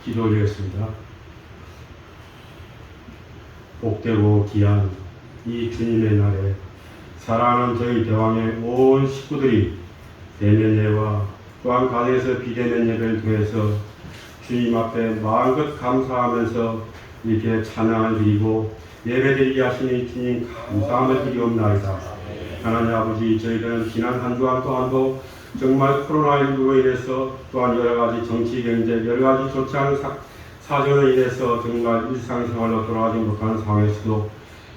기도드리겠습니다. 복되고 귀한 이 주님의 날에 사랑하는 저희 대왕의 온 식구들이 대면 예와 또한 가정에서 비대면 예배를 통해서 주님 앞에 마음껏 감사하면서 이렇게 찬양을 드리고 예배드리게 하시니 주님 감사함을 드리옵나이다. 하나님 아버지, 저희들은 지난 한 주간 동안도 정말 코로나19로 인해서 또한 여러가지 정치, 경제, 여러가지 좋지 않은 사정으로 인해서 정말 일상생활로 돌아가지 못하는 상황에서도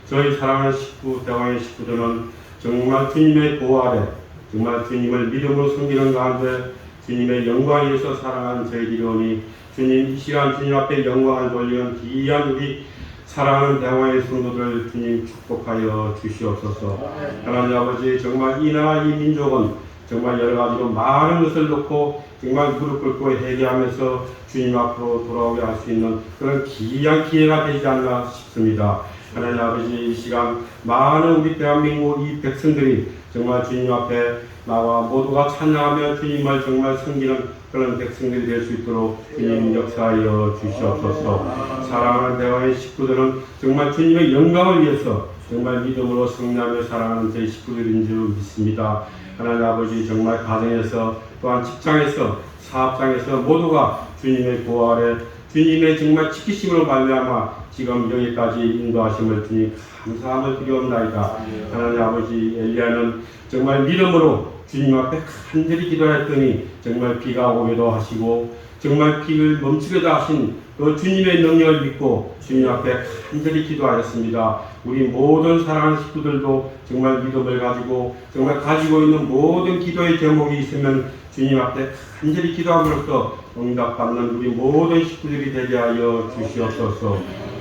저희 사랑하는 식구, 대왕의 식구들은 정말 주님의 보호 아래 정말 주님을 믿음으로 섬기는 가운데 주님의 영광을 위해서 사랑하는 저희들이 오니 주님 이 시간 주님 앞에 영광을 돌리는 귀한 우리 사랑하는 대왕의 성도들 주님 축복하여 주시옵소서. 하나님 아버지, 정말 이 나라 이 민족은 정말 여러 가지로 많은 것을 놓고 정말 무릎 꿇고 회개하면서 주님 앞으로 돌아오게 할 수 있는 그런 귀한 기회가 되지 않나 싶습니다. 하나님 아버지, 이 시간 많은 우리 대한민국 이 백성들이 정말 주님 앞에 나와 모두가 찬양하며 주님을 정말 섬기는 그런 백성들이 될 수 있도록 주님 역사하여 주시옵소서. 사랑하는 대왕의 식구들은 정말 주님의 영광을 위해서 정말 믿음으로 승리하며 사랑하는 저희 식구들인 줄 믿습니다. 하나님 아버지, 정말 가정에서 또한 직장에서 사업장에서 모두가 주님의 보호 아래 주님의 정말 지키심으로 말미암아 지금 여기까지 인도하심을 주님 감사함을 드리옵나이다. 하나님 아버지, 엘리야는 정말 믿음으로 주님 앞에 간절히 기도했더니 정말 비가 오기도 하시고 정말 비를 멈추게도 하신 그 주님의 능력을 믿고 주님 앞에 간절히 기도하였습니다. 우리 모든 사랑하는 식구들도 정말 믿음을 가지고 정말 가지고 있는 모든 기도의 제목이 있으면 주님 앞에 간절히 기도함으로써 응답받는 우리 모든 식구들이 되게 하여 주시옵소서.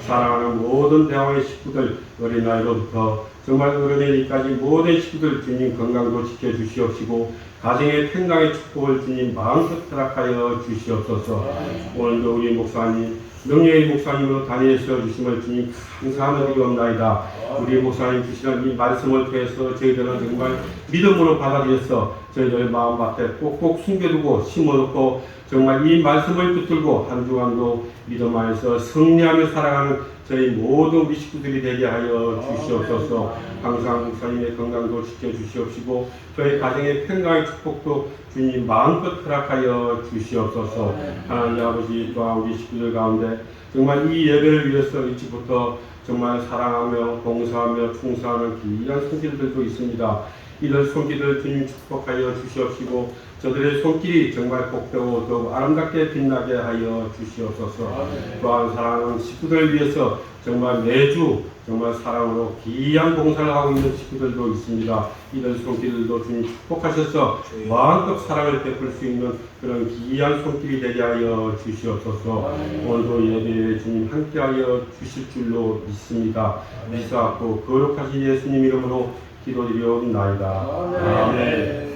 사랑하는 모든 대왕의 식구들, 어린아이로부터 정말 어른에까지 모든 식구들 주님 건강도 지켜주시옵시고 가정의 평강의 축복을 주님 마음껏 허락하여 주시옵소서. 오늘도 우리 목사님, 명예의 목사님으로 다니셔 주심을 주님 감사함을 드리옵나이다. 우리 목사님 주시는 이 말씀을 통해서 저희들은 정말 믿음으로 받아들여서 저희들 마음밭에 꼭꼭 숨겨두고 심어놓고 정말 이 말씀을 붙들고 한 주간도 믿음 안에서 승리하며 살아가는 저희 모든 우리 식구들이 되게 하여 주시옵소서. 항상 목사님의 건강도 지켜주시옵시고 저희 가정의 평강의 축복도 주님 마음껏 허락하여 주시옵소서. 하나님 아버지, 또한 우리 식구들 가운데 정말 이 예배를 위해서 일찍부터 정말 사랑하며 봉사하며 충성하는 귀한 손길들도 있습니다. 이들 손길을 주님 축복하여 주시옵시고 저들의 손길이 정말 복되고 더욱 아름답게 빛나게 하여 주시옵소서. 또한 사랑하는 식구들을 위해서 정말 매주 정말 사랑으로 귀한 봉사를 하고 있는 식구들도 있습니다. 이들 손길들도 주님 축복하셔서 마음껏 사랑을 베풀 수 있는 그런 귀한 손길이 되게 하여 주시옵소서. 오늘도 예배에 주님 함께하여 주실 줄로 믿습니다. 미사하고 거룩하신 예수님 이름으로 기도드리옵나이다. 아멘.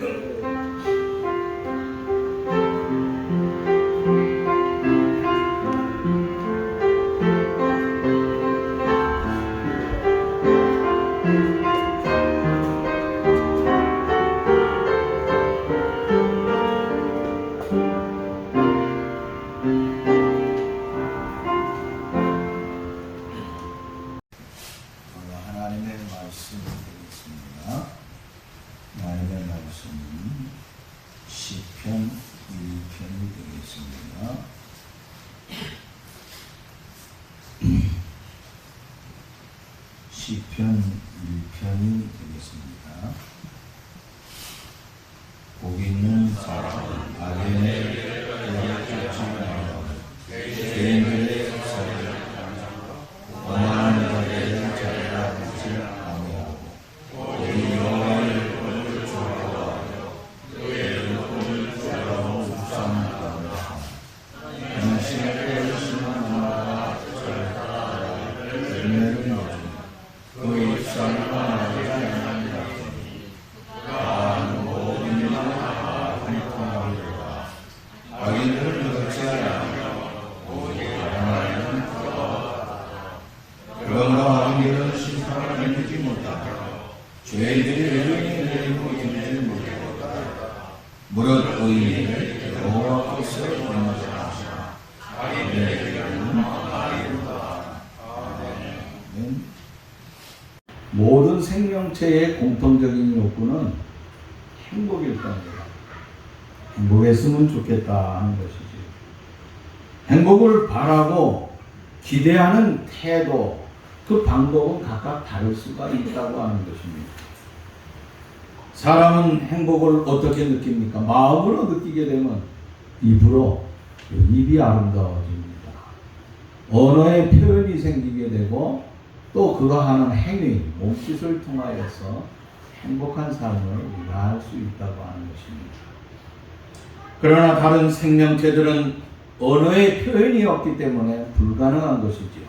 하나님의 말씀 드리겠습니다. 하나님의 말씀은 시편 1편이 되겠습니다. 시편 1편이 되겠습니다. 복 있는 사람, 아멘의 뼈를 쫓지 말고 죄인들의 사를 원하는 자들의 자리라 하지 아니하고 우리 여호와의 법을 좋아하여 그의 율법을 주로 묵상하며 당신의 신앙과 절하라 열매를 맺으며 그 입상과 나를 향하리라. 모든 일을 한통하리라. 악인들을 넣지 아니하며 오직 하나님은 그러나 악인들은 심판을 견디지 못하며 죄인들이 의인을 내리고 견디지 못하리라. 무릇 의인을 여호와께서 인정하시나 모든 생명체의 공통적인 욕구는 행복일 겁니다. 행복했으면 좋겠다 하는 것이지. 행복을 바라고 기대하는 태도, 그 방법은 각각 다를 수가 있다고 하는 것입니다. 사람은 행복을 어떻게 느낍니까? 마음으로 느끼게 되면 입으로, 입이 아름다워집니다. 언어의 표현이 생기게 되고 또 그거 하는 행위, 몸짓을 통하여서 행복한 삶을 우리가 할 수 있다고 하는 것입니다. 그러나 다른 생명체들은 언어의 표현이 없기 때문에 불가능한 것이지요.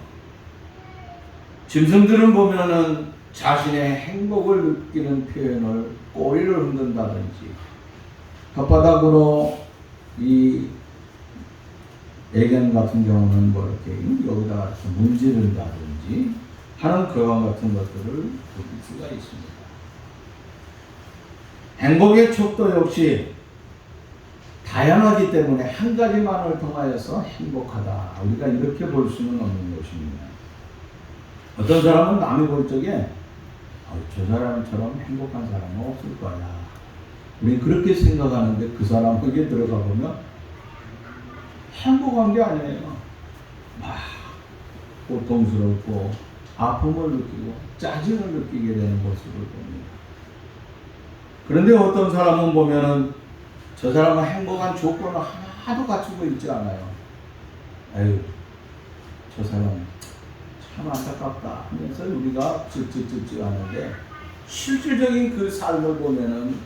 짐승들은 보면은 자신의 행복을 느끼는 표현을 꼬리를 흔든다든지 혓바닥으로 이 애견 같은 경우는 뭐 이렇게 여기다가 문지른다든지 하는 그와 같은 것들을 볼 수가 있습니다. 행복의 척도 역시 다양하기 때문에 한 가지만을 통하여서 행복하다. 우리가 이렇게 볼 수는 없는 것입니다. 어떤 사람은 남이 볼 적에 저 사람처럼 행복한 사람은 없을 거야. 우리 그렇게 생각하는데 그 사람에게 들어가 보면 행복한 게 아니에요. 막 고통스럽고 아픔을 느끼고 짜증을 느끼게 되는 모습을 봅니다. 그런데 어떤 사람은 보면은 저 사람은 행복한 조건을 하나도 갖추고 있지 않아요. 아유, 저 사람 참 안타깝다 하면서 우리가 쯧쯧쯧쯧 하는데 실질적인 그 삶을 보면은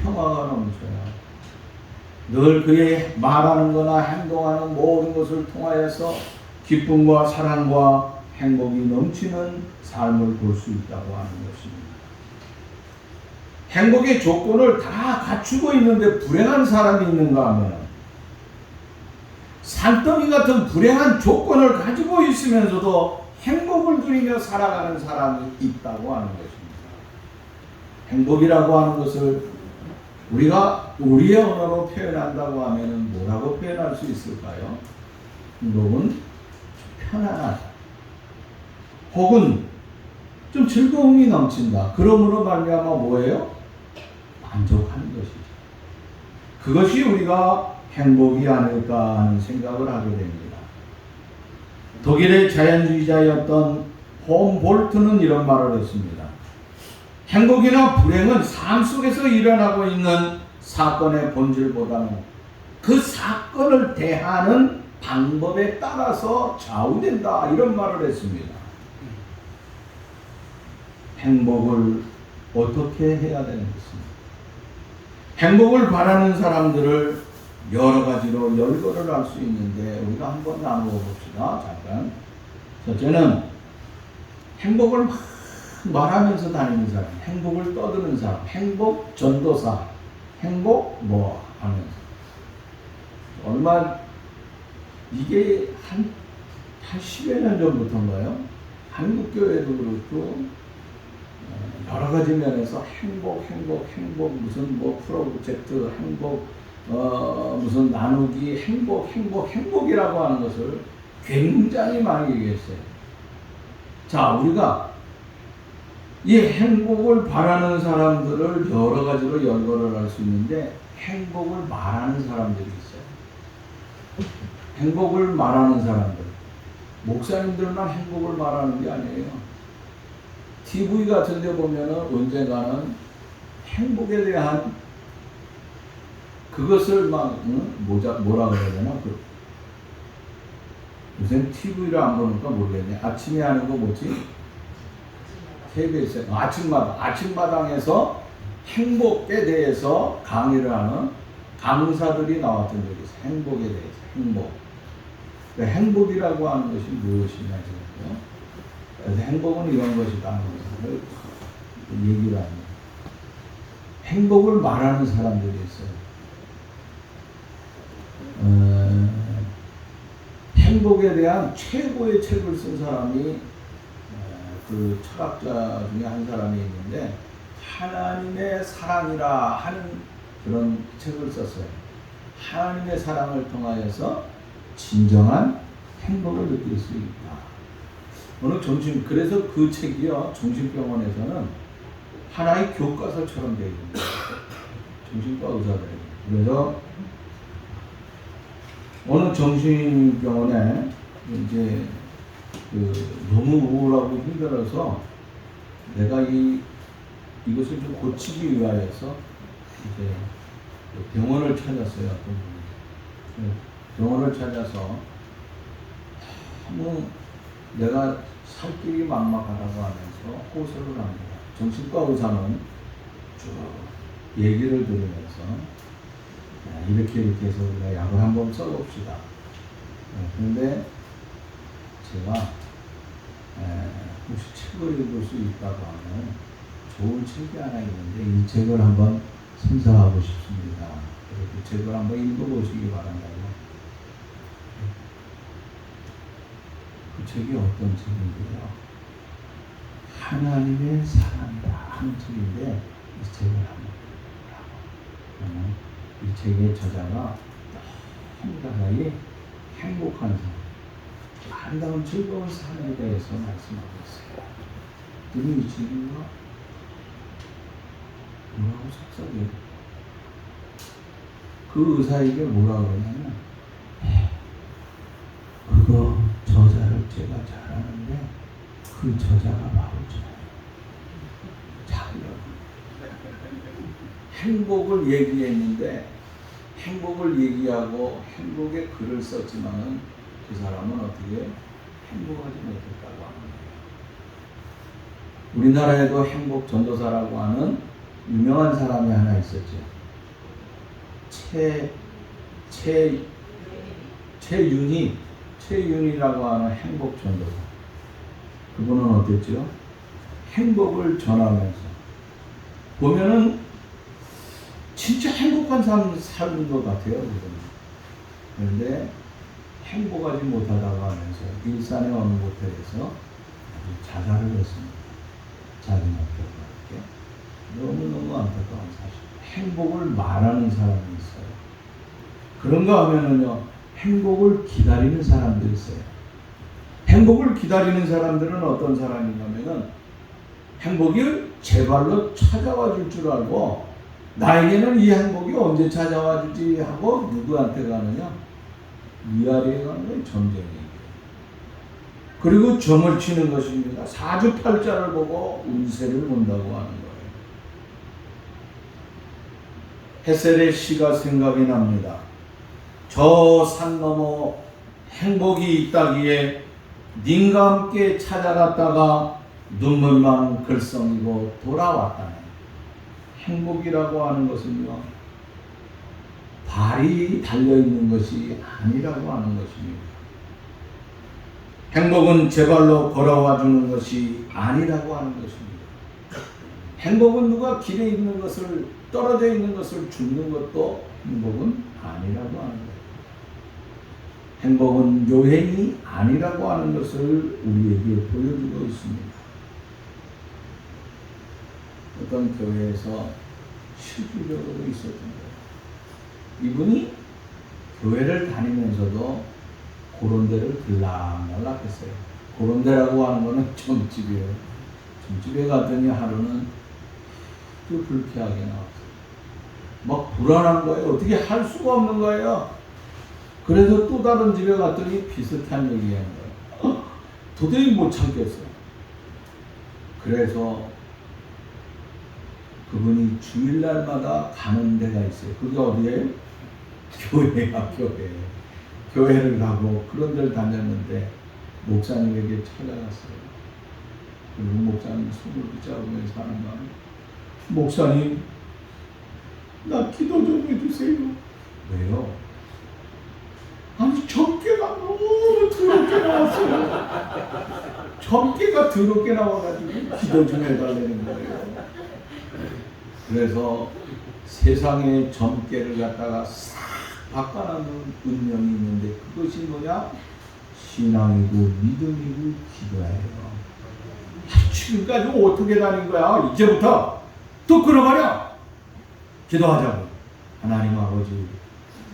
평화가 넘쳐요. 늘 그의 말하는 거나 행동하는 모든 것을 통하여서 기쁨과 사랑과 행복이 넘치는 삶을 볼 수 있다고 하는 것입니다. 행복의 조건을 다 갖추고 있는데 불행한 사람이 있는가 하면 산더미 같은 불행한 조건을 가지고 있으면서도 행복을 누리며 살아가는 사람이 있다고 하는 것입니다. 행복이라고 하는 것을 우리가 우리의 언어로 표현한다고 하면 뭐라고 표현할 수 있을까요? 행복은 편안하다. 혹은 좀 즐거움이 넘친다. 그러므로 말미암아 뭐예요? 만족하는 것이죠. 그것이 우리가 행복이 아닐까 하는 생각을 하게 됩니다. 독일의 자연주의자였던 홈볼트는 이런 말을 했습니다. 행복이나 불행은 삶 속에서 일어나고 있는 사건의 본질보다는 그 사건을 대하는 방법에 따라서 좌우된다. 이런 말을 했습니다. 행복을 어떻게 해야 되는 것입니다. 행복을 바라는 사람들을 여러 가지로 열거를 할 수 있는데 우리가 한번 나누어 봅시다. 잠깐. 첫째는 행복을 막 말하면서 다니는 사람, 행복을 떠드는 사람, 행복 전도사, 행복 뭐 하면서 얼마 이게 한 10여 년 전부터인가요? 한국교회도 그렇고 여러 가지 면에서 행복 무슨 뭐 프로젝트 행복 무슨 나누기 행복이라고 하는 것을 굉장히 많이 얘기했어요. 자, 우리가 이 행복을 바라는 사람들을 여러 가지로 연결을 할 수 있는데 행복을 말하는 사람들이 있어요. 행복을 말하는 사람들. 목사님들만 행복을 말하는 게 아니에요. TV 같은 데 보면은 언젠가는 행복에 대한 그것을 막 뭐라 그래야 되나? 요새 TV를 안 보니까 모르겠네. 아침에 하는 거 뭐지? KBS 아침마당에서 행복에 대해서 강의를 하는 강사들이 나왔던 적이 있어요. 행복에 대해서 행복. 그러니까 행복이라고 하는 것이 무엇이냐 생각해요. 그래서 행복은 이런 것이다. 얘기를 합니다. 행복을 말하는 사람들이 있어요. 행복에 대한 최고의 책을 쓴 사람이 그 철학자 중에 한 사람이 있는데 하나님의 사랑이라 하는 그런 책을 썼어요. 하나님의 사랑을 통하여서 진정한 행복을 느낄 수 있다. 그래서 그 책이요, 정신병원에서는 하나의 교과서처럼 되어 있습니다. 정신과 의사들이. 그래서 어느 정신병원에 이제 너무 우울하고 힘들어서 내가 이것을 좀 고치기 위하여서 이제 병원을 찾았어요. 병원을 찾아서 내가 살 길이 막막하다고 하면서 호소를 합니다. 정신과 의사는 쭉 얘기를 들으면서 이렇게 해서 우리가 약을 한번 써봅시다. 그런데 제가 혹시 책을 읽을 수 있다고 하면 좋은 책이 하나 있는데 이 책을 한번 선사하고 싶습니다. 그 책을 한번 읽어보시기 바란다고. 그 책이 어떤 책인데요? 하나님의 사랑이다 하는 책인데 이 책을 한번 보라고. 이 책의 저자가 너무나게 행복한 삶, 아름다운 즐거운 삶에 대해서 말씀하고 있어요. 그럼 이 책이 뭐라고 속삭여요? 그 의사에게 뭐라고 그러냐면 그거 저자를 제가 잘 아는데 그 저자가 바로 저예요. 행복을 얘기했는데 행복을 얘기하고 행복의 글을 썼지만은 그 사람은 어떻게 행복하지 못했다고 하는 거예요. 우리나라에도 행복 전도사라고 하는 유명한 사람이 하나 있었죠. 최윤희라고 하는 행복 전도사. 그분은 어땠죠? 행복을 전하면서 보면은 진짜 행복한 삶 사는 것 같아요. 그런데 행복하지 못하다고 하면서 일산의 어느 모텔에서 자살을 했습니다. 자기 남편과 함께. 너무너무 안타까운 사실. 행복을 말하는 사람이 있어요. 그런가 하면은요, 행복을 기다리는 사람도 있어요. 행복을 기다리는 사람들은 어떤 사람이냐면은 행복이 제 발로 찾아와 줄 줄 알고 나에게는 이 행복이 언제 찾아와 주지 하고 누구한테 가느냐? 위아래에 가는 거예요. 점쟁이에게. 그리고 점을 치는 것입니다. 사주팔자를 보고 운세를 본다고 하는 거예요. 헤셀의 시가 생각이 납니다. 저 산 너머 행복이 있다기에 님과 함께 찾아갔다가 눈물만 글썽이고 돌아왔다네. 행복이라고 하는 것은요, 발이 달려있는 것이 아니라고 하는 것입니다. 행복은 제 발로 걸어와 주는 것이 아니라고 하는 것입니다. 행복은 누가 길에 있는 것을, 떨어져 있는 것을 줍는 것도 행복은 아니라고 하는 거예요. 행복은 요행이 아니라고 하는 것을 우리에게 보여주고 있습니다. 어떤 교회에서 실질적으로 있었던 거예요. 이분이 교회를 다니면서도 그런 데를 들락날락했어요. 그런 데라고 하는 거는 점집이에요. 점집에 갔더니 하루는 또 불쾌하게 나왔어요. 막 불안한 거예요. 어떻게 할 수가 없는 거예요. 그래서 또 다른 집에 갔더니 비슷한 얘기하는 거예요. 도저히 못 참겠어요. 그래서 그분이 주일날마다 가는 데가 있어요. 그게 어디예요? 교회야, 교회. 교회를 가고 그런 데를 다녔는데 목사님에게 찾아갔어요. 그리고 목사님 손을 붙잡으면서 하는 말, 목사님, 나 기도 좀 해주세요. 왜요? 아니, 점괘가 너무 더럽게 나왔어요. 점괘가 더럽게 나와가지고 기도 좀 해달라는 거예요. 그래서 세상의 점괘를 갖다가 싹 바꿔놓는 운명이 있는데 그것이 뭐냐? 신앙이고 믿음이고 기도예요. 지금까지 어떻게 다닌 거야? 이제부터 또 끊어버려. 기도하자고. 하나님 아버지,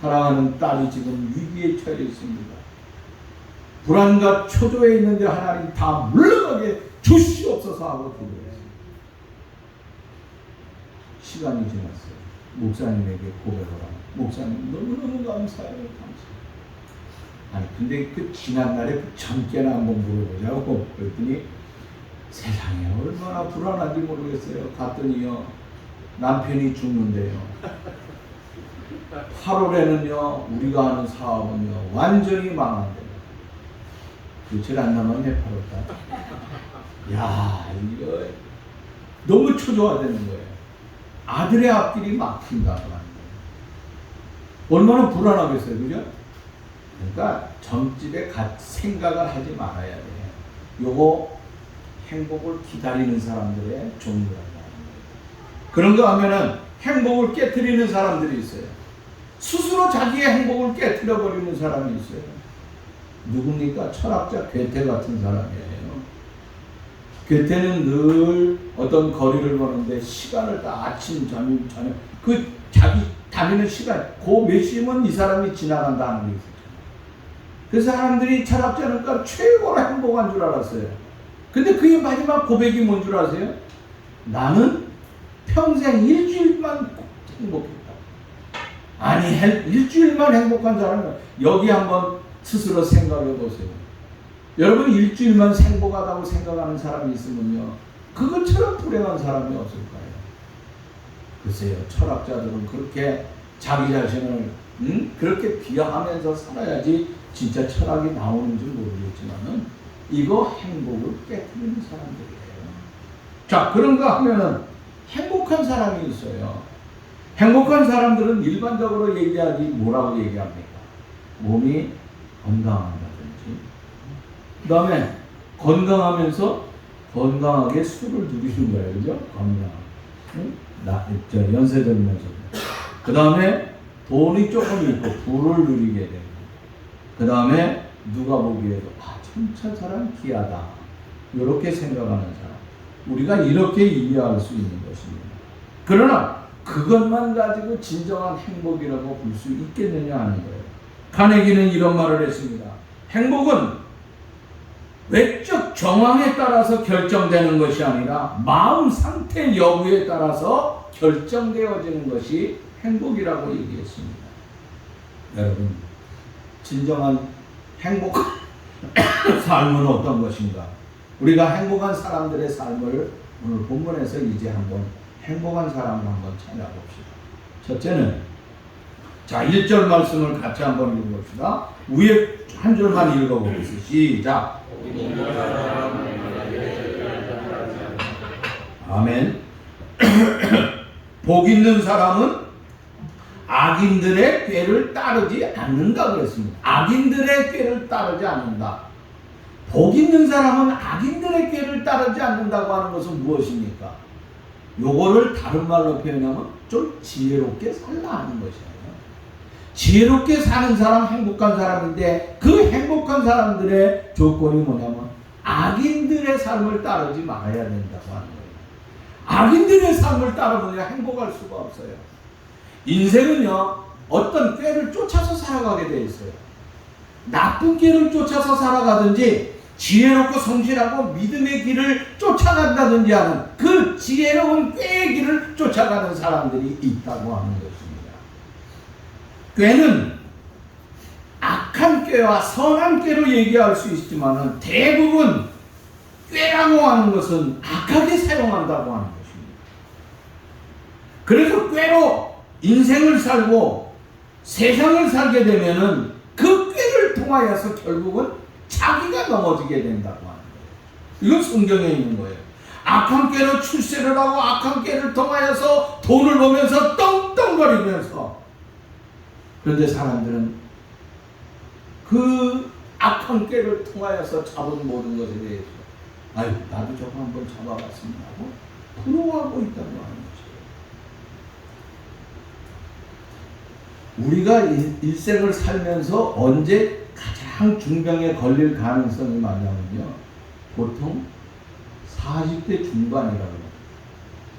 사랑하는 딸이 지금 위기에 처해 있습니다. 불안과 초조해 있는데 하나님 다 물러가게 주시옵소서 하고 기도했어요. 시간이 지났어요. 목사님에게 고백을 하고, 목사님 너무너무 감사해요. 감사해요. 아니 근데 그 지난날에 그 젊게나 한번 물어보자고 그랬더니 세상에 얼마나 불안한지 모르겠어요. 갔더니요, 남편이 죽는데요. 8월에는요 우리가 하는 사업은요 완전히 망한대요. 며칠 안 남았네 8월달. 야 이거 너무 초조화되는 거예요. 아들의 앞길이 막힌다고 하는 거예요. 얼마나 불안하겠어요, 그죠? 그러니까 점집에 생각을 하지 말아야 돼요. 요거 행복을 기다리는 사람들의 종류라는 거예요. 그런 거 하면은 행복을 깨트리는 사람들이 있어요. 스스로 자기의 행복을 깨트려 버리는 사람이 있어요. 누굽니까? 철학자 괴테 같은 사람이에요. 괴테는 늘 어떤 거리를 보는데 시간을 다 아침, 저녁 그 자기 다니는 시간 그 몇 시면 이 사람이 지나간다는 게 있었잖아요. 그 사람들이 철학자는 최고로 행복한 줄 알았어요. 근데 그의 마지막 고백이 뭔 줄 아세요? 나는 평생 일주일만 행복했다. 아니 일주일만 행복한 사람은 여기 한번 스스로 생각해 보세요. 여러분 일주일만 행복하다고 생각하는 사람이 있으면요 그것처럼 불행한 사람이 없을까요? 글쎄요, 철학자들은 그렇게 자기 자신을 그렇게 비하하면서 살아야지 진짜 철학이 나오는지 모르겠지만은 이거 행복을 깨뜨리는 사람들이에요. 자, 그런가 하면은 행복한 사람이 있어요. 행복한 사람들은 일반적으로 얘기하기 뭐라고 얘기합니까? 몸이 건강한다든지, 그 다음에 건강하면서 건강하게 술을 누리는 거예요. 그죠? 건강. 연세들면서. 그 다음에 돈이 조금 있고 부를 누리게 되고, 그 다음에 누가 보기에도 참 저 사람 귀하다. 이렇게 생각하는 사람. 우리가 이렇게 이해할 수 있는 것입니다. 그러나 그것만 가지고 진정한 행복이라고 볼 수 있겠느냐 하는 거예요. 카네기는 이런 말을 했습니다. 행복은 외적 정황에 따라서 결정되는 것이 아니라 마음 상태 여부에 따라서 결정되어지는 것이 행복이라고 얘기했습니다. 여러분, 진정한 행복한 삶은 어떤 것인가? 우리가 행복한 사람들의 삶을 오늘 본문에서 이제 한번 행복한 사람을 한번 찾아봅시다. 첫째는, 자, 1절 말씀을 같이 한번 읽어봅시다. 위에 한 줄만 읽어보겠습니다. 시작. 아멘. 복 있는 사람은 악인들의 꾀를 따르지 않는다 그랬습니다. 악인들의 꾀를 따르지 않는다. 복 있는 사람은 악인들의 꾀를 따르지 않는다고 하는 것은 무엇입니까? 요거를 다른 말로 표현하면 좀 지혜롭게 살라 하는 것이에요. 지혜롭게 사는 사람 행복한 사람인데 그 행복한 사람들의 조건이 뭐냐면 악인들의 삶을 따르지 말아야 된다고 하는 거예요. 악인들의 삶을 따르면 행복할 수가 없어요. 인생은요 어떤 꾀를 쫓아서 살아가게 돼 있어요. 나쁜 길을 쫓아서 살아가든지 지혜롭고 성실하고 믿음의 길을 쫓아간다든지 하는 그 지혜로운 꾀의 길을 쫓아가는 사람들이 있다고 하는 것입니다. 꾀는 악한 꾀와 선한 꾀로 얘기할 수 있지만 대부분 꾀라고 하는 것은 악하게 사용한다고 하는 것입니다. 그래서 꾀로 인생을 살고 세상을 살게 되면은 그 꾀를 통하여서 결국은 자기가 넘어지게 된다고 하는 거예요. 이건 성경에 있는 거예요. 악한 꾀로 출세를 하고 악한 꾀를 통하여서 돈을 보면서 떵떵거리면서, 그런데 사람들은 그 악한 꾀를 통하여서 잡은 모든 것에 대해서 아유 나도 저거 한번 잡아봤습니다 하고 부러워하고 있다고 하는 거죠. 우리가 일생을 살면서 언제 가장 중병에 걸릴 가능성이 많냐면요, 보통 40대 중반이라고 해요.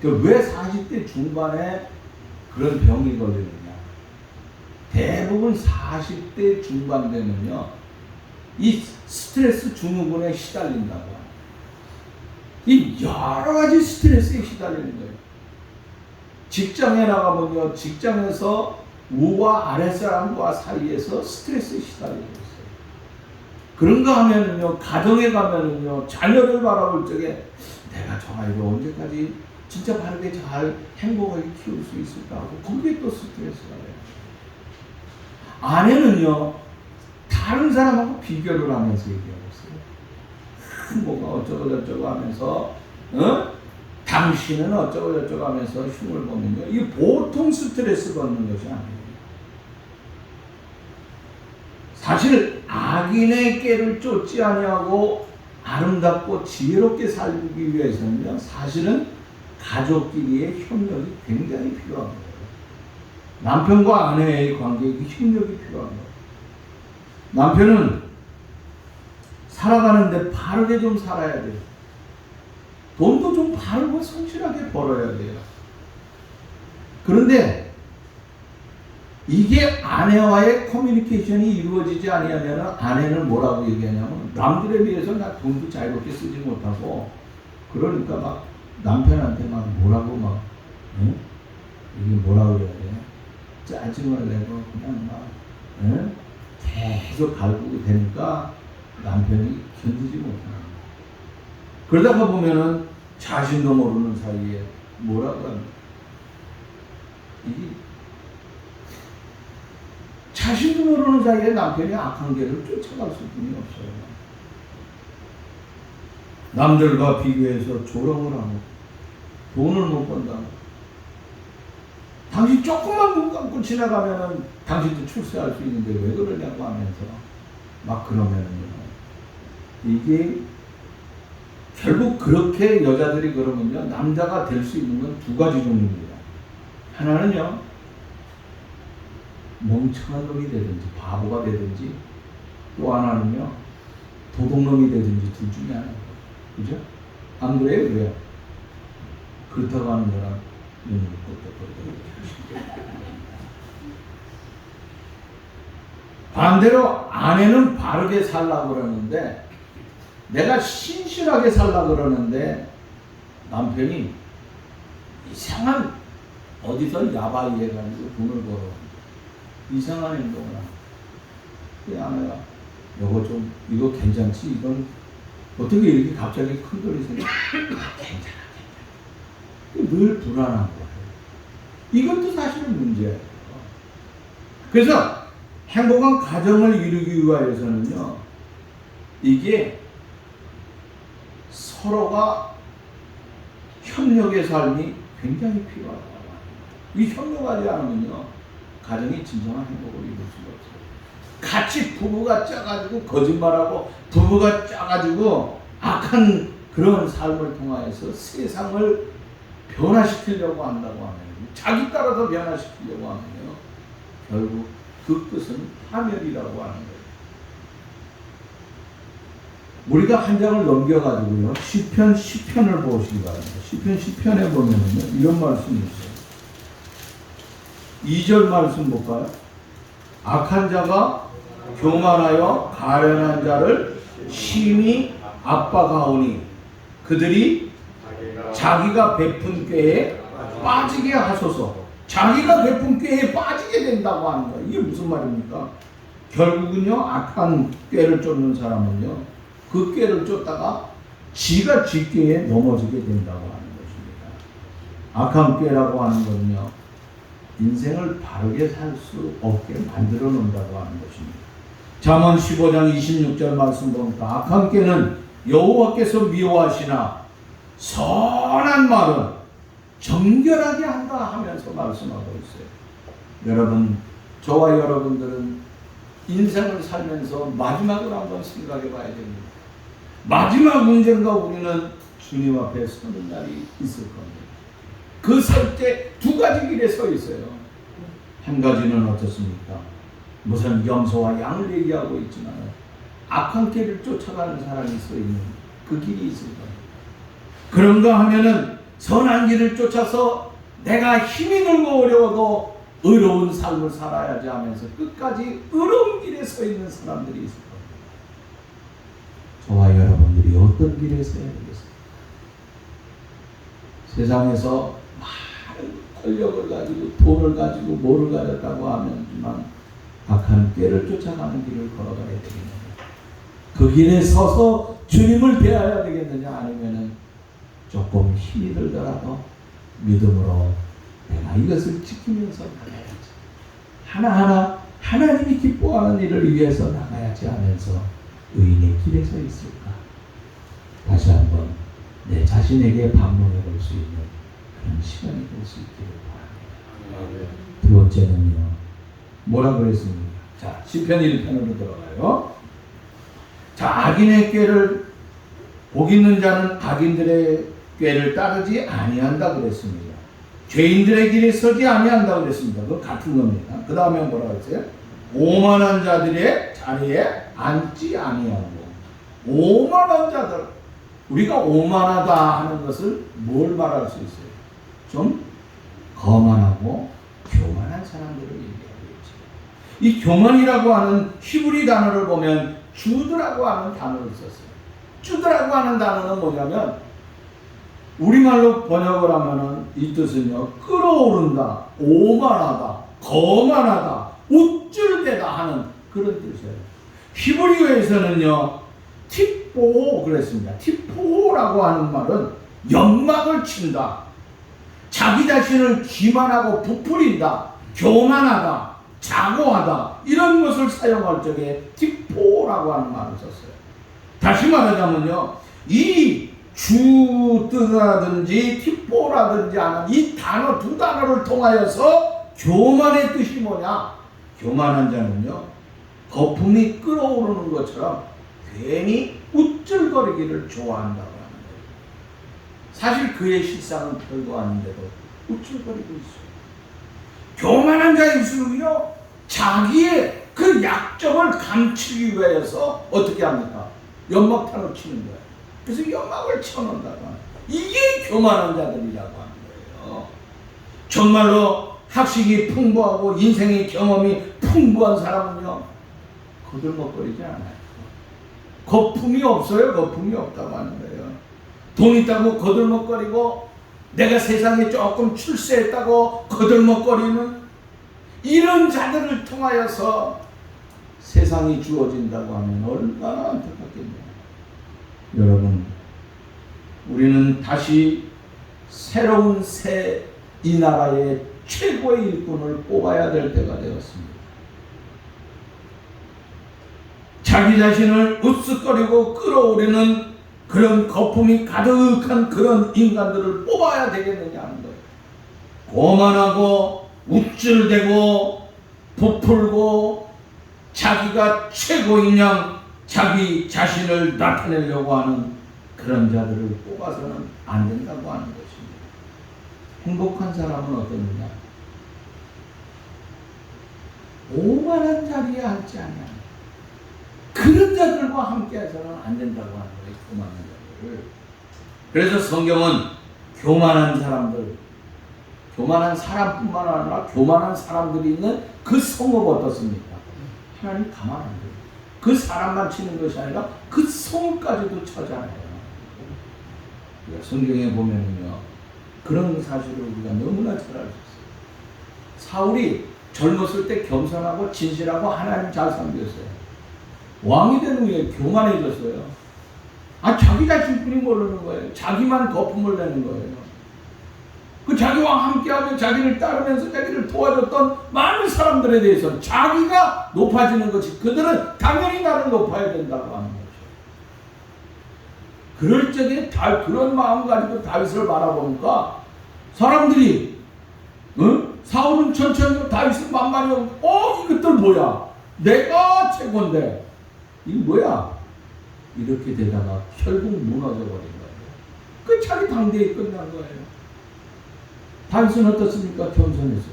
그러니까 왜 40대 중반에 그런 병이 걸리느냐? 대부분 40대 중반 되면요, 이 스트레스 증후군에 시달린다고 합니다. 이 여러 가지 스트레스에 시달리는 거예요. 직장에 나가면요, 직장에서 우와 아랫사람과 사이에서 스트레스에 시달리고 있어요. 그런가 하면은요, 가정에 가면은요, 자녀를 바라볼 적에 내가 저 아이를 언제까지 진짜 바르게 잘 행복하게 키울 수 있을까 하고 거기에 또 스트레스가 돼요. 아내는요, 다른 사람하고 비교를 하면서 얘기하고 있어요. 뭐가 어쩌고 저쩌고 하면서, 당신은 어쩌고 저쩌고 하면서 흉을 보면요, 이게 보통 스트레스 받는 것이 아니에요. 사실 악인의 꾀를 쫓지 아니하고 아름답고 지혜롭게 살기 위해서는요, 사실은 가족끼리의 협력이 굉장히 필요한 거예요. 남편과 아내의 관계에 협력이 필요한 거예요. 남편은 살아가는데 바르게 좀 살아야 돼요. 돈도 좀 바르고 성실하게 벌어야 돼요. 그런데 이게 아내와의 커뮤니케이션이 이루어지지 아니하면 아내는 뭐라고 얘기하냐면, 남들에 비해서 나 돈도 자유롭게 쓰지 못하고, 그러니까 막 남편한테 막 뭐라고 막, 이게 뭐라고 그래야 돼? 짜증을 내고 그냥 막, 계속 갈구게 되니까 남편이 견디지 못하는 거예요. 그러다가 보면은 자신도 모르는 사이에 뭐라고 합니까? 이게 자신도 모르는 사이에 남편이 악한 길을 쫓아갈 수뿐이 없어요. 남들과 비교해서 조롱을 하고 돈을 못 번다고, 당신 조금만 눈 감고 지나가면은 당신도 출세할 수 있는데 왜 그러냐고 하면서 막 그러면은요, 이게 결국 그렇게 여자들이 그러면요, 남자가 될 수 있는 건 두 가지 종류입니다. 하나는요, 멍청한 놈이 되든지 바보가 되든지, 또 하나는요, 도둑놈이 되든지 둘 중에 하나예요. 그죠? 안 그래요? 왜요? 그렇다고 하는 사람 눈을 꼴떡꼴떡 이렇게 하시죠. 반대로 아내는 바르게 살라고 그러는데, 내가 신실하게 살라고 그러는데 남편이 이상한, 어디서 야바이 해가지고 돈을 벌어 이상한 행동을 하고, 그 아내가 이거 괜찮지? 이건 어떻게 이렇게 갑자기 큰 돈이 생겨? 괜찮아. 늘 불안한 거예요. 이것도 사실은 문제예요. 그래서 행복한 가정을 이루기 위해서는요, 이게 서로가 협력의 삶이 굉장히 필요하다고 합니다. 이 협력하지 않으면요, 가정이 진정한 행복을 이룰 수가 없어요. 같이 부부가 짜가지고 거짓말하고 부부가 짜가지고 악한 그런 삶을 통하여서 세상을 변화시키려고 한다고 하면, 자기 따라서 변화시키려고 하면요, 결국 그 끝은 파멸이라고 하는 거예요. 우리가 한 장을 넘겨가지고요, 시편 10편을 보시기 바랍니다. 시편 10편에 보면은요, 이런 말씀이 있어요. 2절 말씀 볼까요? 악한 자가 교만하여 가련한 자를 심히 압박하오니 그들이 자기가 베푼 꾀에 빠지게 하소서. 자기가 베푼 꾀에 빠지게 된다고 하는 거예요. 이게 무슨 말입니까? 결국은요, 악한 꾀를 쫓는 사람은요, 그 꾀를 쫓다가 지가 지 꾀에 넘어지게 된다고 하는 것입니다. 악한 꾀라고 하는 것은요, 인생을 바르게 살 수 없게 만들어 놓는다고 하는 것입니다. 잠언 15장 26절 말씀 보니까 악한 꾀는 여호와께서 미워하시나 선한 말은 정결하게 한다 하면서 말씀하고 있어요. 여러분, 저와 여러분들은 인생을 살면서 마지막으로 한번 생각해 봐야 됩니다. 마지막 언젠가 우리는 주님 앞에 서는 날이 있을 겁니다. 그 설 때 두 가지 길에 서 있어요. 한 가지는 어떻습니까? 무슨 염소와 양을 얘기하고 있지만 악한 길을 쫓아가는 사람이 서 있는 그 길이 있을 거예요. 그런가 하면은 선한 길을 쫓아서 내가 힘이 들고 어려워도 의로운 삶을 살아야지 하면서 끝까지 의로운 길에 서 있는 사람들이 있을 겁니다. 저와 여러분들이 어떤 길에 서야 되겠습니까? 세상에서 많은 권력을 가지고 돈을 가지고 뭐를 가졌다고 하면지만 악한 꾀를 쫓아가는 길을 걸어가야 되겠느냐? 그 길에 서서 주님을 대하여야 되겠느냐? 아니면은 조금 힘이 들더라도 믿음으로 내가 이것을 지키면서 나가야지. 하나하나 하나님이 기뻐하는 일을 위해서 나가야지 하면서 의인의 길에 서 있을까? 다시 한번 내 자신에게 반문해 볼 수 있는 그런 시간이 될 수 있기를 바랍니다. 두 번째는요. 뭐라 그랬습니까? 자, 시편 1편으로 들어가요. 자, 악인의 꾀를 복 있는 자는 악인들의 꾀를 따르지 아니한다 그랬습니다. 죄인들의 길에 서지 아니한다 그랬습니다. 그거 같은 겁니다. 그 다음에 뭐라 그랬어요? 오만한 자들의 자리에 앉지 아니하고. 오만한 자들. 우리가 오만하다 하는 것을 뭘 말할 수 있어요? 좀 거만하고 교만한 사람들을 얘기하고 있죠. 이 교만이라고 하는 히브리 단어를 보면 주드라고 하는 단어를 썼어요. 주드라고 하는 단어는 뭐냐면 우리말로 번역을 하면은 이 뜻은요, 끌어오른다, 오만하다, 거만하다, 우쭐대다 하는 그런 뜻이에요. 히브리어에서는요, 티포 그랬습니다. 티포라고 하는 말은 연막을 친다, 자기 자신을 기만하고 부풀린다, 교만하다, 자고하다 이런 것을 사용할 적에 티포라고 하는 말을 썼어요. 다시 말하자면요, 이 주드라든지 티포라든지 하는 이 단어 두 단어를 통하여서 교만의 뜻이 뭐냐? 교만한 자는요, 거품이 끓어오르는 것처럼 괜히 우쭐거리기를 좋아한다고 하는 거예요. 사실 그의 실상은 별거 아닌데도 우쭐거리고 있어요. 교만한 자일수록요, 자기의 그 약점을 감추기 위해서 어떻게 합니까? 연막탄을 치는 거예요. 그래서 연막을 쳐놓는다고 하는, 이게 교만한 자들이라고 하는 거예요. 정말로 학식이 풍부하고 인생의 경험이 풍부한 사람은요, 거들먹거리지 않아요. 거품이 없어요. 거품이 없다고 하는 거예요. 돈 있다고 거들먹거리고 내가 세상에 조금 출세했다고 거들먹거리는 이런 자들을 통하여서 세상이 주어진다고 하면 얼마나 안타깝겠냐. 여러분, 우리는 다시 새로운 새 이 나라의 최고의 일꾼을 뽑아야 될 때가 되었습니다. 자기 자신을 으쓱거리고 끌어오르는 그런 거품이 가득한 그런 인간들을 뽑아야 되겠느냐 하는 거예요. 고만하고 우쭐대고 부풀고 자기가 최고인 양 자기 자신을 나타내려고 하는 그런 자들을 뽑아서는 안 된다고 하는 것입니다. 행복한 사람은 어떠느냐? 오만한 자리에 앉지 않냐. 그런 자들과 함께 해서는 안 된다고 하는 거예요. 교만한 자들을. 그래서 성경은 교만한 사람들, 교만한 사람뿐만 아니라 교만한 사람들이 있는 그 성읍 어떻습니까? 하나님 가만 안 돼요. 그 사람만 치는 것이 아니라 그 성까지도 쳐잖아요. 성경에 보면은요, 그런 사실을 우리가 너무나 잘 알고 있어요. 사울이 젊었을 때 겸손하고 진실하고 하나님 잘 섬겼어요. 왕이 된 후에 교만해졌어요. 자기 자신뿐이 모르는 거예요. 자기만 거품을 내는 거예요. 그 자기와 함께하며 자기를 따르면서 자기를 도와줬던 많은 사람들에 대해서 자기가 높아지는 것이, 그들은 당연히 나를 높아야 된다고 하는 거죠. 그럴 적에 그런 마음 가지고 다윗을 바라보니까 사람들이 사울은 천천히 다윗은 만만히 이것들 뭐야? 내가 최고인데 이게 뭐야? 이렇게 되다가 결국 무너져 버린 거예요. 그 자기 당대에 끝난 거예요. 다윗은 어떻습니까? 겸손해서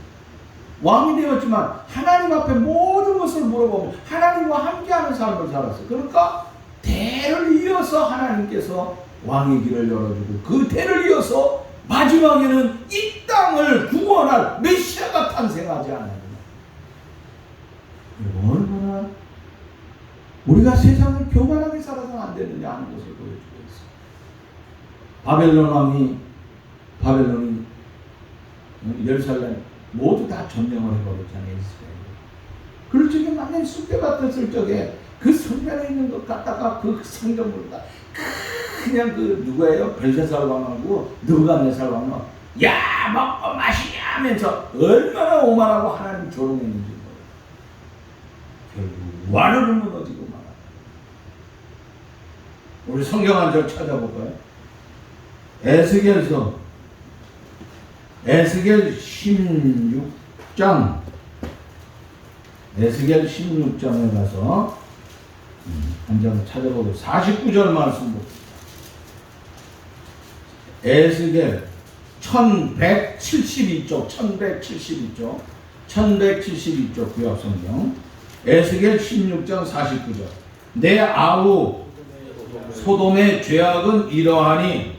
왕이 되었지만 하나님 앞에 모든 것을 물어보면 하나님과 함께하는 삶을 살았어요. 그러니까 대를 이어서 하나님께서 왕의 길을 열어주고 그 대를 이어서 마지막에는 이 땅을 구원할 메시아가 탄생하지 않아요. 얼마나 우리가 세상을 교만하게 살아서 안 되느냐 하는 것을 보여주고 있어요. 바벨론이 예루살렘 모두 다 점령을 해버렸잖아요. 이스라엘. 그럴 적에 만약에 쑥대가 떴을 적에 그 성전에 있는 것 갖다가 그 성전을 다 그냥 그 누구예요? 벨사살 왕하고 느부갓네살 왕은 야 먹고 마시냐 하면서 얼마나 오만하고 하나님 조롱했는지 결국 완으로 무너지고 말았다. 우리 성경 한 절 찾아볼까요? 에스겔 16장 에스겔 16장에 가서 한 장 찾아보고 49절 말씀 봅니다. 에스겔 1172쪽 구약성경 에스겔 16장 49절 내 아우 소돔의 죄악은 이러하니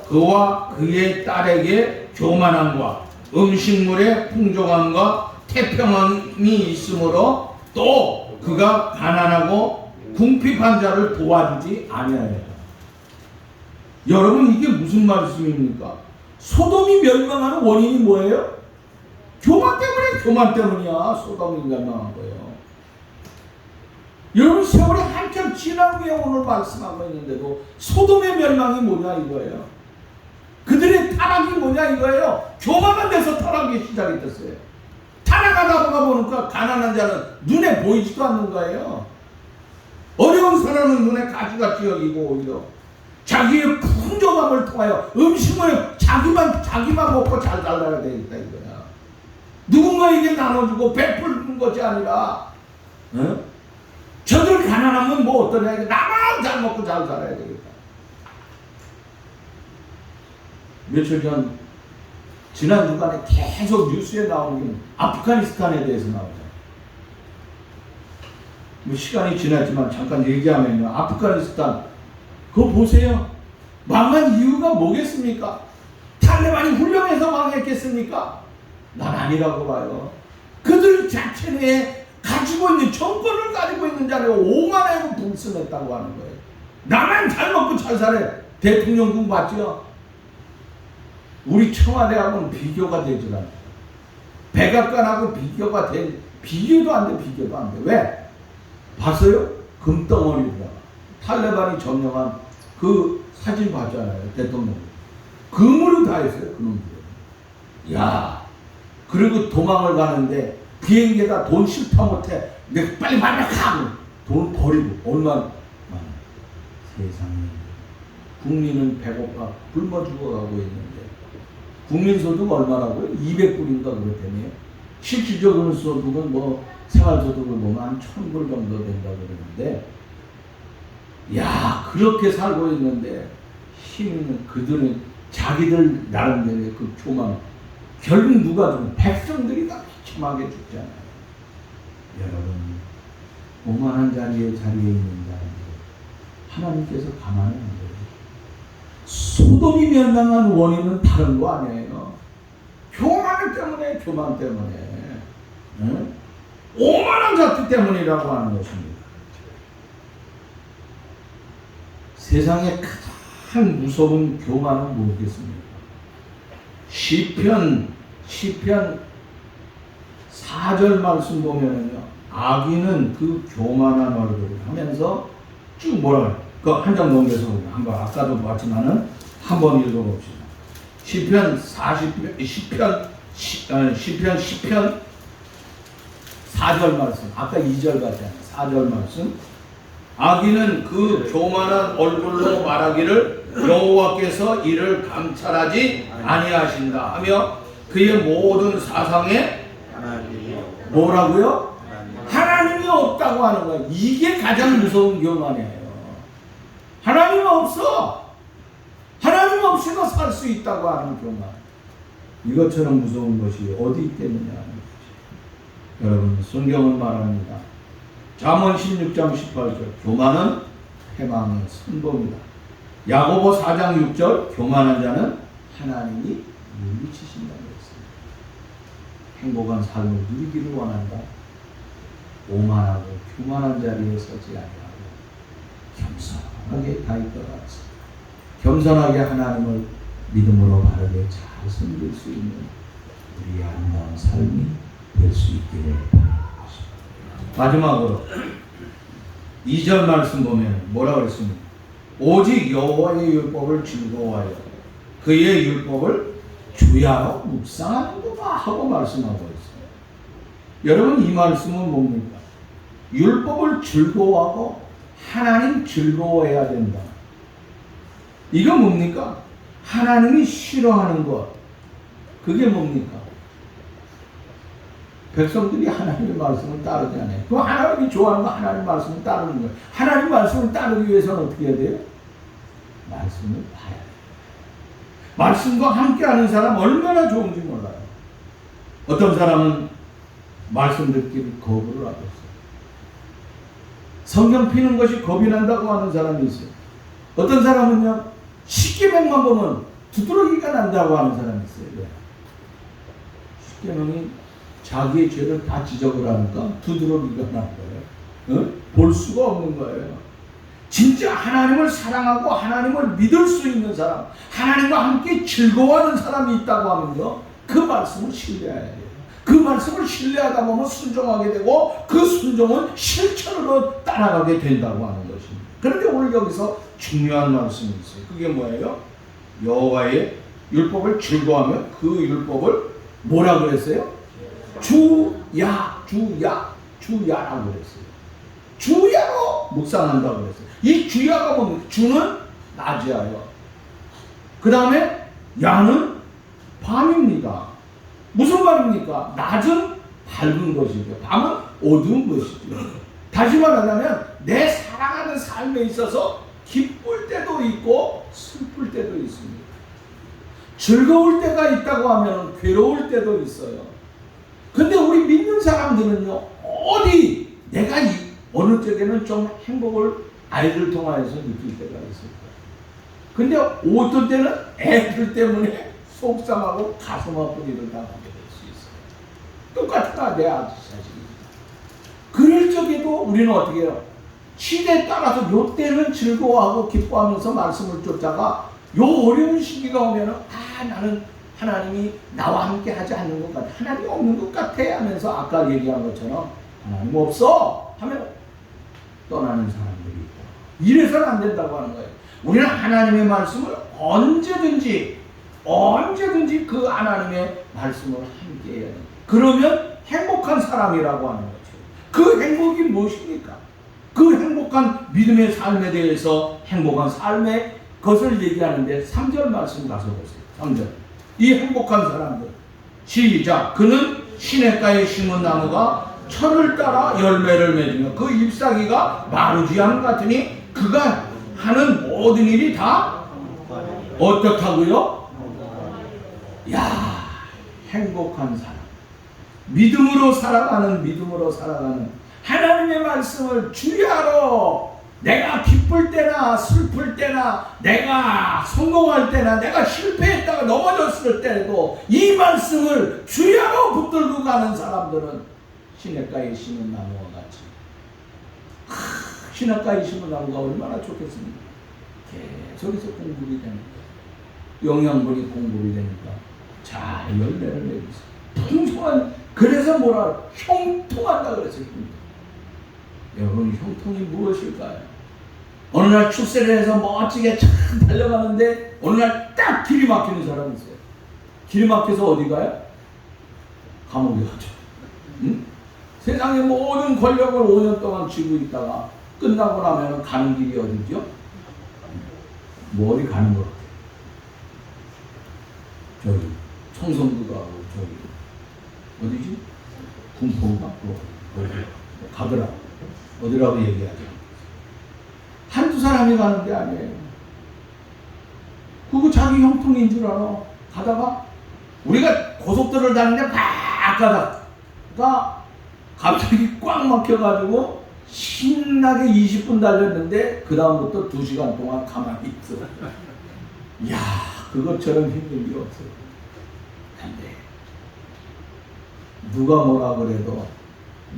그와 그의 딸에게 교만함과 음식물의 풍족함과 태평함이 있으므로 또 그가 가난하고 궁핍한 자를 도와주지 아니하였다. 여러분 이게 무슨 말씀입니까? 소돔이 멸망하는 원인이 뭐예요? 교만 때문이야. 소돔이 멸망한 거예요. 여러분 세월이 한참 지난 후에 오늘 말씀하고 있는데도 소돔의 멸망이 뭐냐 이거예요. 그들의 타락이 뭐냐 이거예요. 교만한 데서 타락이 시작이 됐어요. 타락하다 보니까 가난한 자는 눈에 보이지도 않는 거예요. 어려운 사람은 눈에 가시같이 여기고 오히려 자기의 풍족함을 통하여 음식을 자기만 먹고 잘 살아야 되겠다 이거야. 누군가에게 나눠주고 베푸는 것이 아니라 저들 가난하면 뭐 어떠냐 나만 잘 먹고 잘 살아야 되겠다. 며칠 전 지난 주간에 계속 뉴스에 나오는 게 아프가니스탄에 대해서 나오잖아요. 뭐 시간이 지났지만 잠깐 얘기하면요. 아프가니스탄 그거 보세요. 망한 이유가 뭐겠습니까? 탈레반이 훌륭해서 망했겠습니까? 난 아니라고 봐요. 그들 자체에 가지고 있는 정권을 가지고 있는 자를 오만하고 불순했다고 하는 거예요. 나만 잘 먹고 잘 살아. 대통령궁 봤죠? 우리 청와대하고는 비교가 되질 않아요. 백악관하고 비교도 안 돼. 왜? 봤어요? 금덩어리로다가 탈레반이 점령한 그 사진 봤잖아요. 대통령. 금으로 다 했어요. 그놈들. 야, 그리고 도망을 가는데 비행기에다 돈 싫다 못해. 내가 빨리 만나가! 돈 버리고 얼마나 세상에 국민은 배고파 굶어 죽어가고 있는데 국민소득 얼마라고요? 200불인가 그렇다네요. 실질적으로 소득은 뭐 생활소득을 보면 한 1000불 정도 된다고 그러는데 야 그렇게 살고 있는데 힘 있는 그들은 자기들 나름대로의 그 교만 결국 누가 죽는 백성들이 다 비참하게 죽잖아요. 여러분 오만한 자리에 있는 자들 하나님께서 가만히 안 돼요. 소돔이 멸망한 원인은 다른 거 아니에요. 교만 때문에 응? 오만한 자들 때문이라고 하는 것입니다. 세상에 가장 무서운 교만은 뭐겠습니까? 시편 4절 말씀 보면은요, 악인은 그 교만한 얼굴을 하면서 쭉 뭐라 그 한 장 넘겨서 한번 아까도 봤지만은 한번 읽어봅시다. 시편 4절 말씀, 아까 2절 같잖아요. 4절 말씀. 악인은 그 교만한 얼굴로 말하기를 여호와께서 이를 감찰하지 아니하신다 하며 그의 모든 사상에 뭐라고요? 하나님이 없다고 하는 거예요. 이게 가장 무서운 교만이에요. 하나님 없어. 하나님 없이도 살 수 있다고 하는 교만. 이것처럼 무서운 것이 어디 있겠느냐 하는 거지. 여러분 성경은 말합니다. 잠언 16장 18절 교만은 패망의 선봉이다. 야고보 4장 6절, 교만한 자는 하나님이 물리치신다고 했습니다. 행복한 삶을 누리기를 원한다. 오만하고 교만한 자리에 서지 아니하고 겸손하게 다윗과 같이 겸손하게 하나님을 믿음으로 바르게 잘 섬길 수 있는 우리의 아름다운 삶이 될 수 있기를 바랍니다. 마지막으로 2절 말씀 보면 뭐라고 그랬습니까? 오직 여호와의 율법을 즐거워하여 그의 율법을 주야로 묵상하는구나 하고 말씀하고 있어요. 여러분, 이 말씀은 뭡니까? 율법을 즐거워하고 하나님 즐거워해야 된다. 이거 뭡니까? 하나님이 싫어하는 것. 그게 뭡니까? 백성들이 하나님의 말씀을 따르지 않아요. 그 하나님이 좋아하는 거 하나님 말씀을 따르는 거예요. 하나님 말씀을 따르기 위해서는 어떻게 해야 돼요? 말씀을 봐야 돼요. 말씀과 함께하는 사람 얼마나 좋은지 몰라요. 어떤 사람은 말씀 듣기를 거부를 하고 있어요. 성경 피는 것이 겁이 난다고 하는 사람이 있어요. 어떤 사람은요, 십계명만 보면 두드러기가 난다고 하는 사람이 있어요. 왜? 십계명이 자기의 죄를 다 지적을 하니까 두드러기가 난 거예요. 어? 볼 수가 없는 거예요. 진짜 하나님을 사랑하고 하나님을 믿을 수 있는 사람, 하나님과 함께 즐거워하는 사람이 있다고 하면요, 그 말씀을 신뢰해야 돼요. 그 말씀을 신뢰하다 보면 순종하게 되고 그 순종은 실천으로 따라가게 된다고 하는 것입니다. 그런데 오늘 여기서 중요한 말씀이 있어요. 그게 뭐예요? 여호와의 율법을 즐거워하며 그 율법을 뭐라 그랬어요? 주야라고 그랬어요. 주야로 묵상한다고 그랬어요. 이 주야가 뭡니까? 주는 낮이에요. 그 다음에 야는 밤입니다. 무슨 말입니까? 낮은 밝은 것이죠. 밤은 어두운 것이죠. 다시 말하자면 내 살아가는 삶에 있어서 기쁠 때도 있고 슬플 때도 있습니다. 즐거울 때가 있다고 하면 괴로울 때도 있어요. 근데 우리 믿는 사람들은요, 어디 내가 어느 쪽에는 좀 행복을 아이들 통하여서 느낄 때가 있을까. 근데 어떤 때는 애들 때문에 속상하고 가슴 아픈 일을 당하게 될 수 있어요. 똑같다, 내 아들 자식입니다. 그럴 적에도 우리는 어떻게 해요? 시대에 따라서 요 때는 즐거워하고 기뻐하면서 말씀을 쫓다가 요 어려운 시기가 오면은 나는 하나님이 나와 함께 하지 않는 것 같아, 하나님이 없는 것 같아 하면서 아까 얘기한 것처럼 하나님 없어 하면 떠나는 사람들이 있고, 이래서는 안 된다고 하는 거예요. 우리는 하나님의 말씀을 언제든지 그 하나님의 말씀을 함께 해야 돼요. 그러면 행복한 사람이라고 하는 거죠. 그 행복이 무엇입니까? 그 행복한 믿음의 삶에 대해서 행복한 삶의 것을 얘기하는데 3절 말씀 가서 보세요. 3절. 이 행복한 사람들. 시작. 그는 시냇가에 심은 나무가 철을 따라 열매를 맺으며 그 잎사귀가 마르지 않은 것 같으니 그가 하는 모든 일이 다 어떻다고요? 야, 행복한 사람. 믿음으로 살아가는 하나님의 말씀을 주야로, 내가 기쁠 때나 슬플 때나 내가 성공할 때나 내가 실패했다가 넘어졌을 때도 이 말씀을 주야로 붙들고 가는 사람들은 시냇가에 심은 나무와 같이. 시냇가에 심은 나무가 얼마나 좋겠습니까? 계속해서 공급이 되는 거예요. 영양분이 공급이 되니까 잘 열매를 내고 있어요. 풍성한, 그래서 뭐라 형통한다 그랬어요. 여러분, 형통이 무엇일까요? 어느 날 출세를 해서 멋지게 참 달려가는데 어느 날 딱 길이 막히는 사람이 있어요. 길이 막혀서 어디 가요? 감옥에 가죠. 응? 세상의 모든 권력을 5년 동안 쥐고 있다가 끝나고 나면 가는 길이 어디죠? 뭐 어디 가는 것 같아요? 저기 청성도 가고 저기 어디지? 군포인가? 어디 가더라. 어디라고 얘기하죠? 한두 사람이 가는 게 아니에요. 그거 자기 형통인 줄 알아. 가다가 우리가 고속도로를 다니는데 막 가다가 갑자기 꽉 막혀가지고 신나게 20분 달렸는데 그 다음부터 2시간 동안 가만히 있어. 이야, 그것처럼 힘든 게 없어요. 근데 누가 뭐라 그래도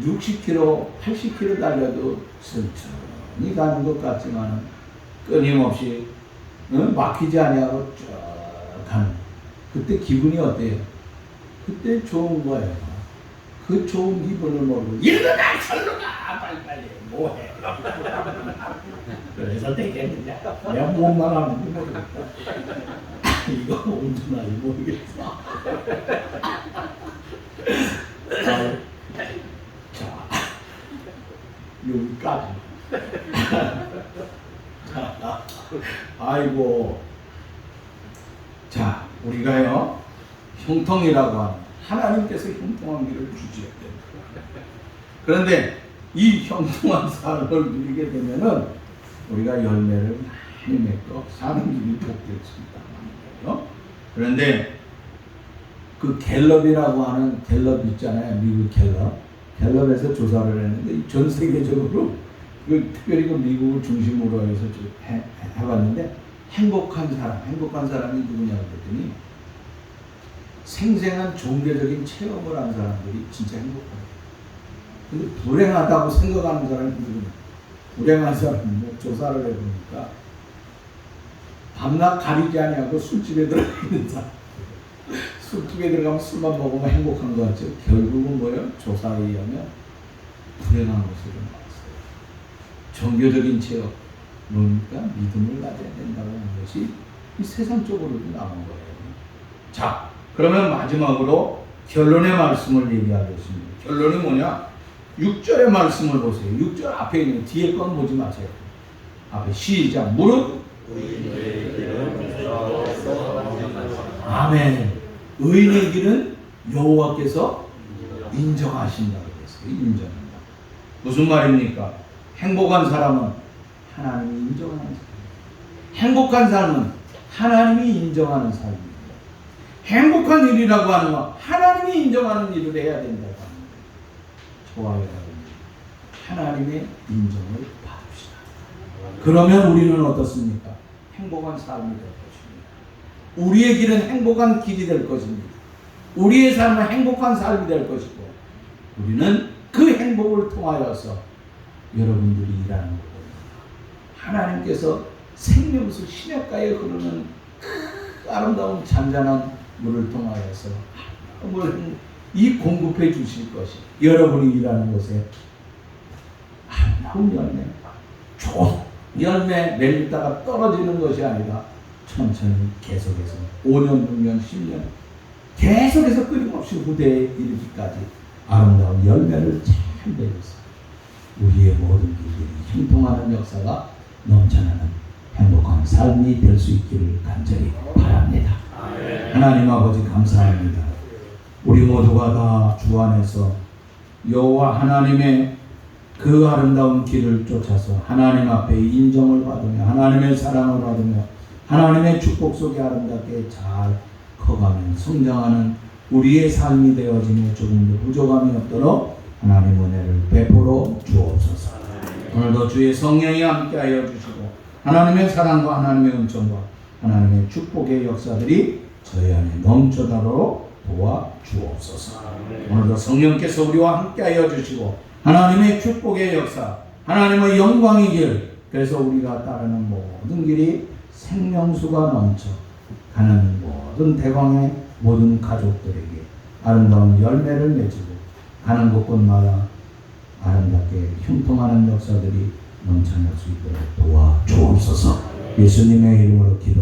60km, 80km 달려도 천천히 가는 것 같지만 끊임없이 막히지 아니하고 쭉 가는 그때 기분이 어때요? 그때 좋은 거예요. 그 좋은 기분을 모르고 일어나 철로가 빨리빨리 뭐해 그래서 되겠느냐 내가 몸만 하는지 모르겠다 이거 운전하지 모르겠어 자 여기까지 아이고 자 우리가요 형통이라고 하는 하나님께서 형통한 길을 주셔야 됩니다. 그런데 이 형통한 삶을 누리게 되면은 우리가 열매를 많이 맺고 사는 길이 복될 수 있다는 거예요. 그런데 그 갤럽이라고 하는 갤럽 있잖아요. 미국 갤럽. 갤럽에서 조사를 했는데 전 세계적으로 특별히 그 미국을 중심으로 해서 해봤는데 행복한 사람이 누구냐고 그랬더니 생생한 종교적인 체험을 한 사람들이 진짜 행복해요. 근데 불행하다고 생각하는 사람이 누구냐? 불행한 사람은 뭐 조사를 해보니까 밤낮 가리지 아니하고 술집에 들어가 있는 사람. 술집에 들어가면 술만 먹으면 행복한 것 같죠. 결국은 뭐예요? 조사에 의하면 불행한 것으로 나왔어요. 종교적인 체험, 뭡니까? 믿음을 가져야 된다고 하는 것이 이 세상적으로도 나온 거예요. 자, 그러면 마지막으로 결론의 말씀을 얘기하겠습니다. 결론이 뭐냐? 6절의 말씀을 보세요. 6절 앞에 있는 뒤에 건 보지 마세요. 앞에 시작. 무릇 아멘. 의인의 길은 여호와께서 인정하신다고 했어요. 인정한다. 무슨 말입니까? 행복한 사람은 하나님이 인정하는 사람. 행복한 삶은 하나님이 인정하는 삶입니다. 행복한 일이라고 하는 건 하나님이 인정하는 일을 해야 된다고 하는 거예요. 좋아요, 여러분. 하나님의 인정을 받읍시다. 그러면 우리는 어떻습니까? 행복한 삶이 될 것입니다. 우리의 길은 행복한 길이 될 것입니다. 우리의 삶은 행복한 삶이 될 것이고 우리는 그 행복을 통하여서 여러분들이 일하는 거거든요. 하나님께서 생명수 시냇가에 흐르는 그 아름다운 잔잔한 물을 통하여서 이 공급해 주실 것이 여러분이 일하는 곳에 아름다운 열매, 좋은 열매 내리다가 떨어지는 것이 아니라 천천히 계속해서 5년, 6년, 10년 계속해서 끊임없이 후대에 이르기까지 아름다운 열매를 잘 내려서 우리의 모든 길들이 형통하는 역사가 넘쳐나는 행복한 삶이 될 수 있기를 간절히 바랍니다. 하나님 아버지 감사합니다. 우리 모두가 다 주 안에서 여호와 하나님의 그 아름다운 길을 쫓아서 하나님 앞에 인정을 받으며 하나님의 사랑을 받으며 하나님의 축복 속에 아름답게 잘 커가며 성장하는 우리의 삶이 되어지며 조금도 부족함이 없도록 하나님 은혜를 베풀어 주옵소서. 오늘도 주의 성령이 함께하여 주시고 하나님의 사랑과 하나님의 은총과 하나님의 축복의 역사들이 저희 안에 넘쳐나도록 도와주옵소서. 오늘도 성령께서 우리와 함께하여 주시고 하나님의 축복의 역사, 하나님의 영광의 길, 그래서 우리가 따르는 모든 길이 생명수가 넘쳐 가는 모든 대광의 모든 가족들에게 아름다운 열매를 맺고 가는 곳곳마다 아름답게 형통하는 역사들이 넘쳐날 수 있도록 도와주옵소서. 예수님의 이름으로 기도